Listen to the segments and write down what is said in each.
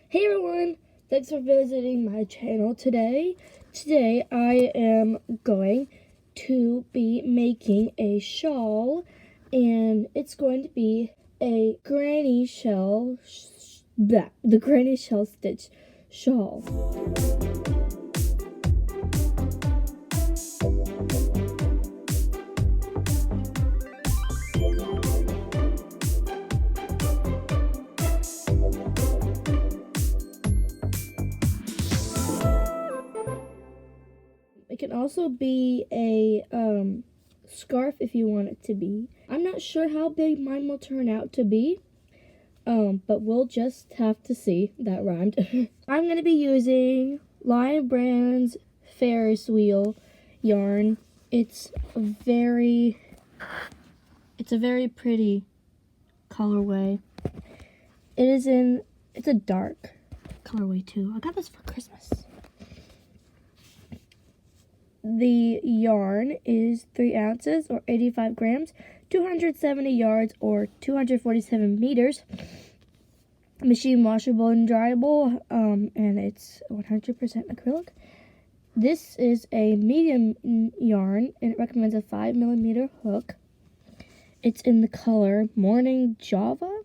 Hey everyone, thanks for visiting my channel today. Today I am going to be making a shawl, and it's going to be a Granny Shawl, the Granny Shawl stitch shawl. It can also be a scarf if you want it to be. I'm not sure how big mine will turn out to be, but we'll just have to see. That rhymed. I'm going to be using Lion Brand's Ferris wheel yarn. It's a very pretty colorway. It's a dark colorway too. I got this for Christmas. The yarn is 3 ounces or 85 grams, 270 yards or 247 meters. Machine washable and dryable, and it's 100% acrylic. This is a medium yarn, and it recommends a 5mm hook. It's in the color Morning Java.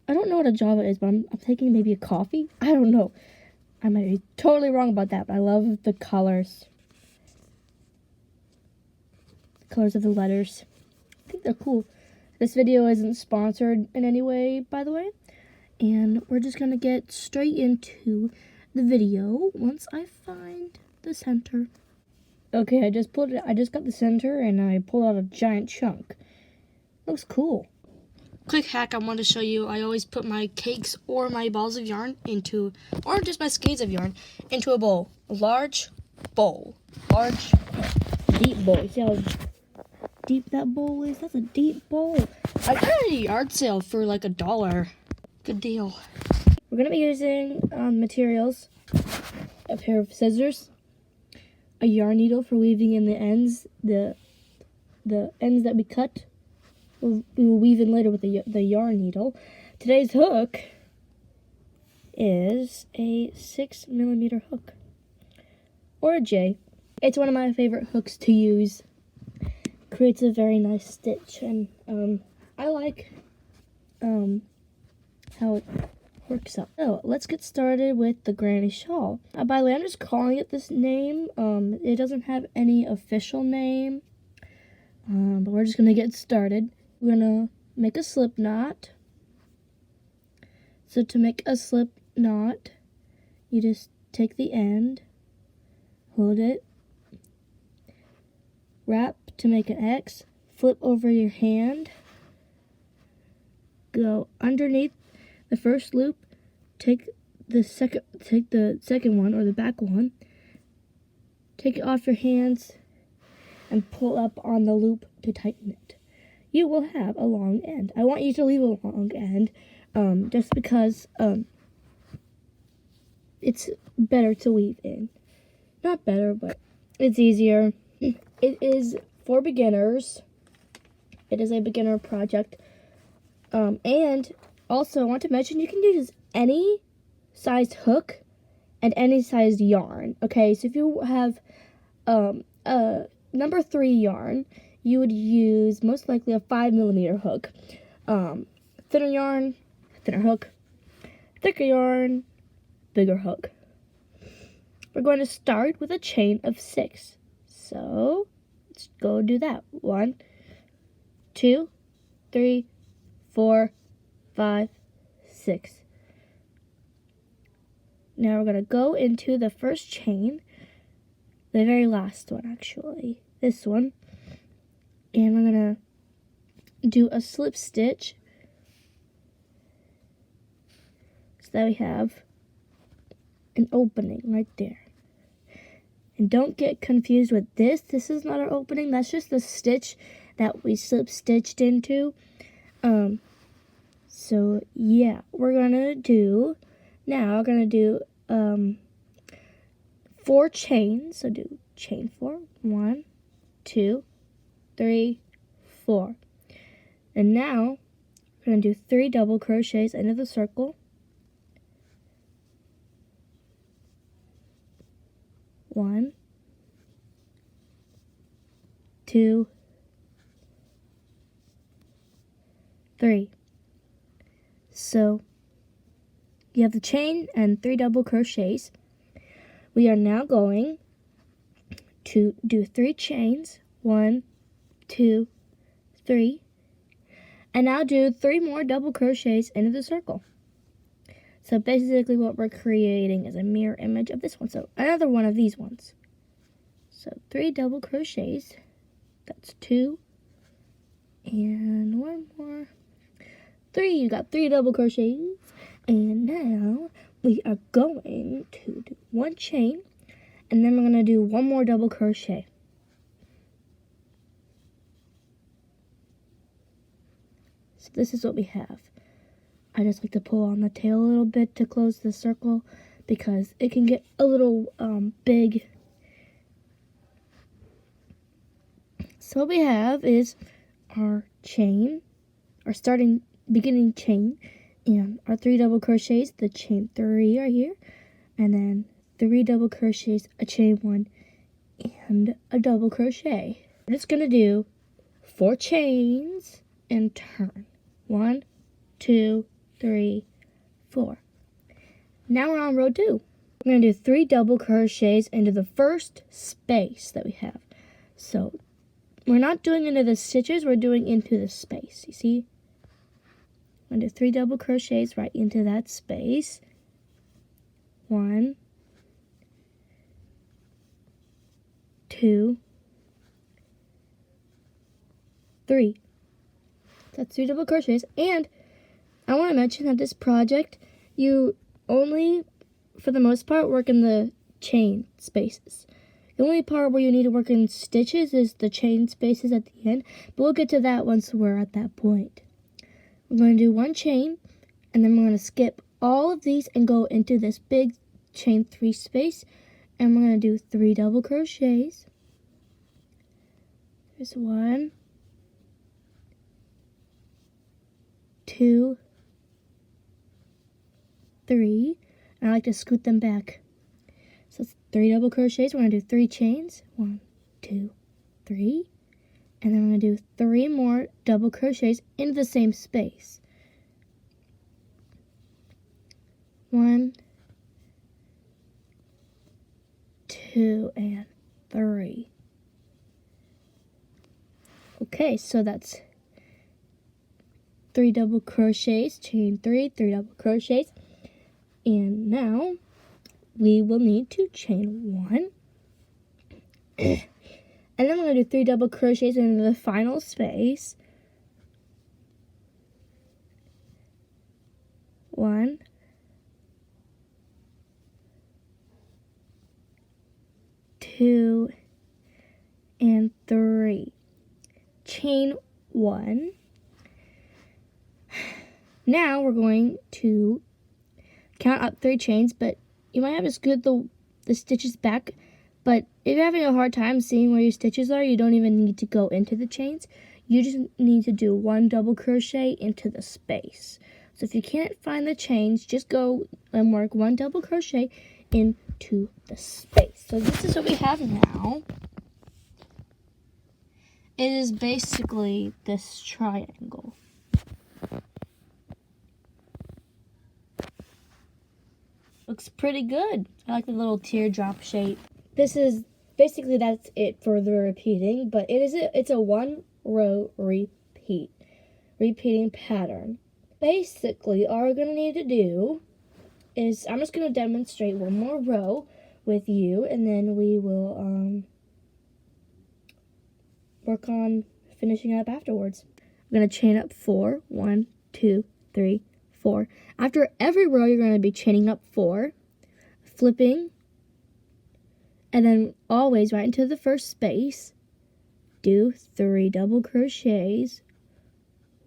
I don't know what a Java is, but I'm thinking maybe a coffee. I don't know. I might be totally wrong about that, but I love the colors. Colors of the letters. I think they're cool. This video isn't sponsored in any way, by the way. And we're just gonna get straight into the video once I find the center. Okay, I just got the center and I pulled out a giant chunk. Looks cool. Quick hack I want to show you. I always put my cakes or my balls of yarn into, or just my skeins of yarn, into a bowl. A large bowl. Large, deep bowl. See how deep that bowl is? That's a deep bowl. I got it at a yard sale for like $1. Good deal. We're gonna be using materials: a pair of scissors, a yarn needle for weaving in the ends. The ends that we cut, we will weave in later with the yarn needle. Today's hook is a 6mm hook, or a J. It's one of my favorite hooks to use. Creates a very nice stitch, and I like how it works out. So let's get started with the Granny Shawl. By the way, I'm just calling it this name. It doesn't have any official name, but we're just gonna get started. We're gonna make a slip knot. So to make a slip knot, you just take the end, hold it, wrap to make an X, flip over your hand, go underneath the first loop, take the second one or the back one, take it off your hands, and pull up on the loop to tighten it. You will have a long end. I want you to leave a long end, just because it's better to weave in. Not better, but it's easier. It is for beginners. It is a beginner project. And also I want to mention you can use any sized hook and any sized yarn. Okay, so if you have a number 3 yarn, you would use most likely a 5mm hook. Thinner yarn, thinner hook. Thicker yarn, bigger hook. We're going to start with a chain of 6. So let's go do that. 1, 2, 3, 4, 5, 6. Now we're going to go into the first chain, the very last one actually, this one, and we're going to do a slip stitch so that we have an opening right there. And don't get confused with this. This is not our opening. That's just the stitch that we slip stitched into. So yeah, we're gonna do 4 chains. So do chain 4. 1, 2, 3, 4. And now we're gonna do 3 double crochets into the circle. 1, 2, 3. So you have the chain and 3 double crochets. We are now going to do 3 chains, 1, 2, 3, and now do 3 more double crochets into the circle. So basically what we're creating is a mirror image of this one. So another one of these ones. So 3 double crochets, that's 2, and 1 more, 3. You got 3 double crochets, and now we are going to do 1 chain, and then we're going to do 1 more double crochet. So this is what we have. I just like to pull on the tail a little bit to close the circle because it can get a little big. So what we have is our chain, our beginning chain, and our 3 double crochets. The chain 3 are here, and then 3 double crochets, a chain 1, and a double crochet. We're just gonna do 4 chains and turn. 1, 2, 3, 4. Now we're on row 2. We're gonna do 3 double crochets into the first space that we have. So we're not doing into the stitches, we're doing into the space. You see? I'm gonna do 3 double crochets right into that space. 1, 2, 3. That's 3 double crochets. And I want to mention that this project, you only, for the most part, work in the chain spaces. The only part where you need to work in stitches is the chain spaces at the end, but we'll get to that once we're at that point. We're going to do 1 chain, and then we're going to skip all of these and go into this big chain 3 space, and we're going to do 3 double crochets. There's 1, 2, 3, and I like to scoot them back. So it's 3 double crochets. We're going to do 3 chains. 1, 2, 3. And then we're going to do 3 more double crochets into the same space. 1, 2, and 3. Okay, so that's 3 double crochets, chain 3, 3 double crochets. And now we will need to chain 1. And then we're going to do 3 double crochets into the final space. 1, 2, and 3. Chain 1. Now we're going to count up 3 chains, but you might have to scoot the stitches back. But if you're having a hard time seeing where your stitches are, you don't even need to go into the chains. You just need to do 1 double crochet into the space. So if you can't find the chains, just go and work 1 double crochet into the space. So this is what we have now. It is basically this triangle. Looks pretty good. I like the little teardrop shape. This is basically, that's it for the repeating, but it's a 1 row repeating pattern. Basically, all we're gonna need to do is I'm just gonna demonstrate 1 more row with you, and then we will work on finishing up afterwards. I'm gonna chain up 4. 1, 2, 3, 4. After every row, you're gonna be chaining up 4, flipping, and then always right into the first space, do 3 double crochets.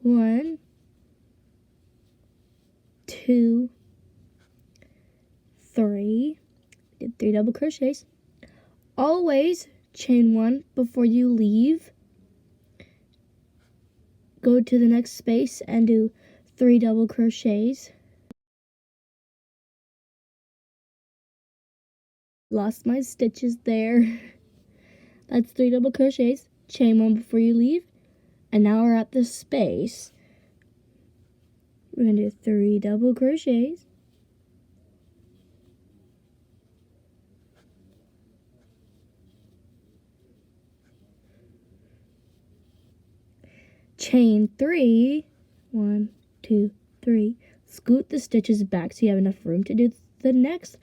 1, 2, 3. Did 3 double crochets. Always chain 1 before you leave. Go to the next space and do 3 double crochets. Lost my stitches there. That's 3 double crochets. Chain 1 before you leave. And now we're at the space. We're going to do 3 double crochets. Chain 3. 1, 2, 3. Scoot the stitches back so you have enough room to do the next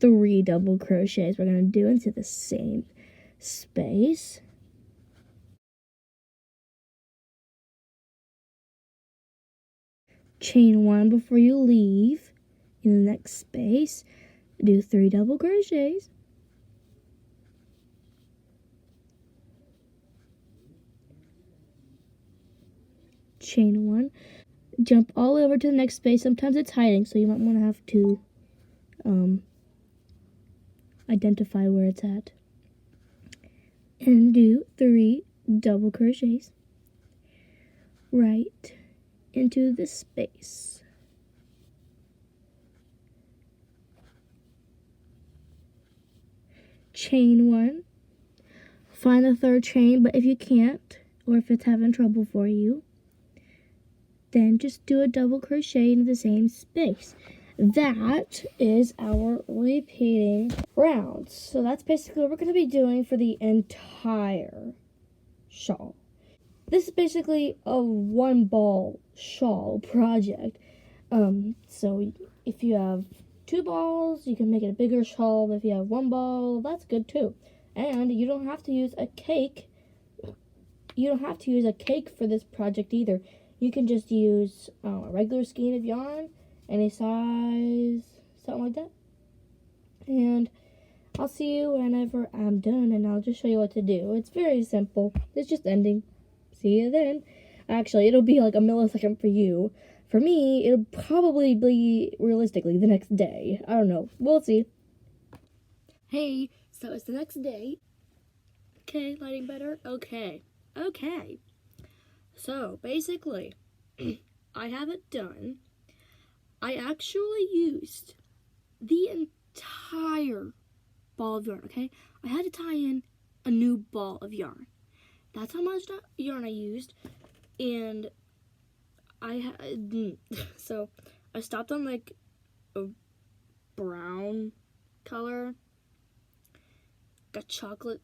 3 double crochets we're going to do into the same space. Chain 1 before you leave in the next space. Do 3 double crochets. Chain 1. Jump all over to the next space. Sometimes it's hiding, so you might want to have to identify where it's at. And do 3 double crochets right into the space. Chain 1. Find the third chain, but if you can't, or if it's having trouble for you, then just do a double crochet into the same space. That is our repeating rounds. So that's basically what we're going to be doing for the entire shawl. This is basically a 1 ball shawl project. So if you have 2 balls, you can make it a bigger shawl. If you have 1 ball, that's good too. And you don't have to use a cake. You don't have to use a cake for this project either. You can just use a regular skein of yarn, any size, something like that. And I'll see you whenever I'm done, and I'll just show you what to do. It's very simple. It's just ending. See you then. Actually, it'll be like a millisecond for you. For me, it'll probably be, realistically, the next day. I don't know. We'll see. Hey, so it's the next day. Okay, lighting better? Okay. So, basically, I have it done. I actually used the entire ball of yarn, okay? I had to tie in a new ball of yarn. That's how much yarn I used. And so I stopped on like a brown color, like a chocolate,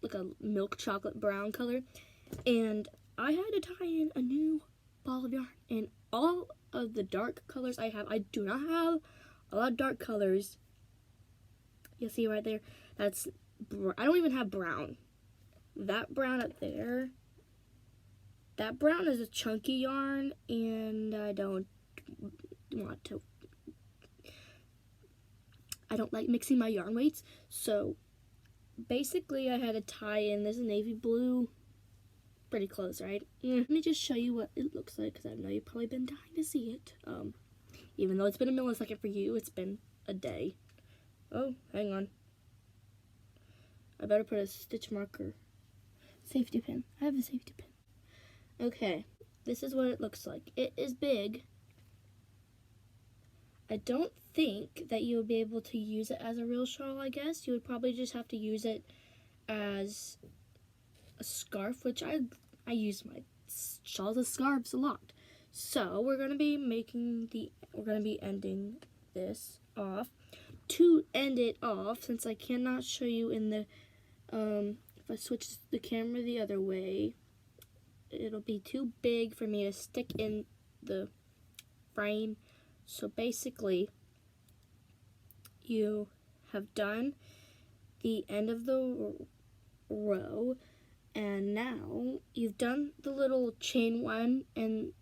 like a milk chocolate brown color. And I had to tie in a new ball of yarn. And all of the dark colors I do not have a lot of dark colors. You'll see right there. I don't even have brown. That brown up there, that brown is a chunky yarn, and I don't like mixing my yarn weights. So basically I had to tie in this navy blue. Pretty close, right? Let me just show you what it looks like, because I know you've probably been dying to see it. Even though it's been a millisecond for you, it's been a day. Oh, hang on. I better put a stitch marker. Safety pin. I have a safety pin. Okay, this is what it looks like. It is big. I don't think that you would be able to use it as a real shawl, I guess. You would probably just have to use it as a scarf, which I use my shawls as scarves a lot. So we're going to be ending this off. To end it off, since I cannot show you in the, if I switch the camera the other way, it'll be too big for me to stick in the frame. So basically, you have done the end of the row, and now you've done the little chain 1 and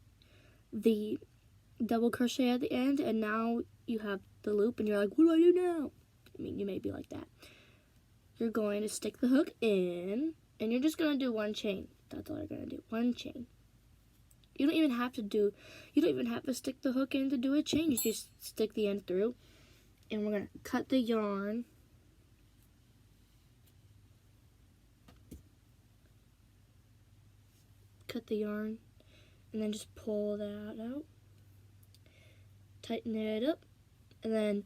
the double crochet at the end, and now you have the loop, and you're like, what do I do now? I mean, you may be like that. You're going to stick the hook in, and you're just going to do 1 chain. That's all you're going to do, 1 chain. You don't even have to stick the hook in to do a chain. You just stick the end through, and we're going to cut the yarn. And then just pull that out. Tighten it up, and then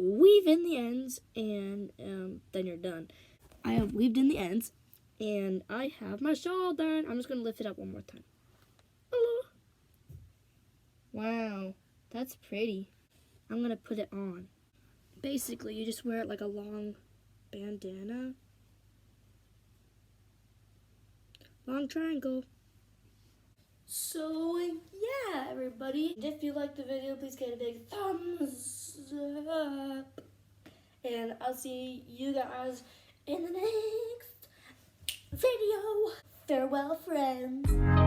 weave in the ends, and then you're done. I have weaved in the ends, and I have my shawl done. I'm just going to lift it up one more time. Hello. Wow, that's pretty. I'm going to put it on. Basically, you just wear it like a long bandana. Long triangle. So, yeah, everybody. If you liked the video, please give it a big thumbs up. And I'll see you guys in the next video. Farewell, friends.